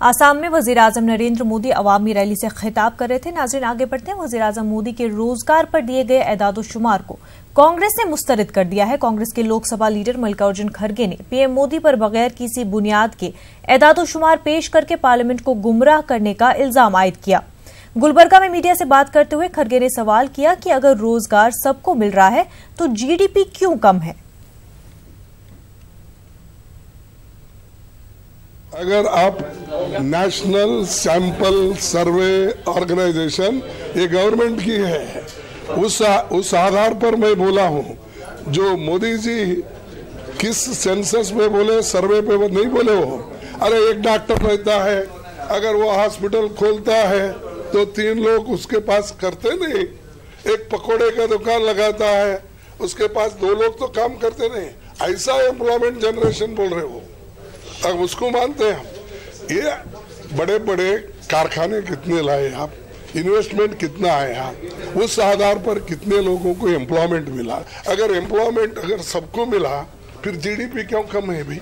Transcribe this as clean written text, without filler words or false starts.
आसाम में वजीर-आजम नरेंद्र मोदी अवामी रैली से खिताब कर रहे थे। नाज़रीन, आगे बढ़ते हैं। वजीर-आजम मोदी के रोजगार पर दिए गए एदाद-ओ-शुमार को कांग्रेस ने मुस्तरद कर दिया है। कांग्रेस के लोकसभा लीडर मल्लिकार्जुन खड़गे ने पीएम मोदी पर बगैर किसी बुनियाद के एदाद-ओ-शुमार पेश करके पार्लियामेंट को गुमराह करने का इल्जाम आयद किया। गुलबर्गा में मीडिया से बात करते हुए खड़गे ने सवाल किया कि अगर रोजगार सबको मिल रहा है तो जीडीपी क्यों कम है। अगर आप नेशनल सैंपल सर्वे ऑर्गेनाइजेशन ये गवर्नमेंट की है, उस आधार पर मैं बोला हूं। जो मोदी जी किस सेंसस में बोले, सर्वे पे नहीं बोले हो। अरे एक डॉक्टर रहता है, अगर वो हॉस्पिटल खोलता है तो 3 लोग उसके पास करते नहीं। एक पकोड़े का दुकान लगाता है, उसके पास 2 लोग तो काम करते नहीं। ऐसा एम्प्लॉयमेंट जनरेशन बोल रहे हो, अब उसको मानते हैं हम। ये बड़े बड़े कारखाने कितने लाए आप, इन्वेस्टमेंट कितना आया, उस आधार पर कितने लोगों को एम्प्लॉयमेंट मिला। अगर एम्प्लॉयमेंट अगर सबको मिला फिर जीडीपी क्यों कम है भाई।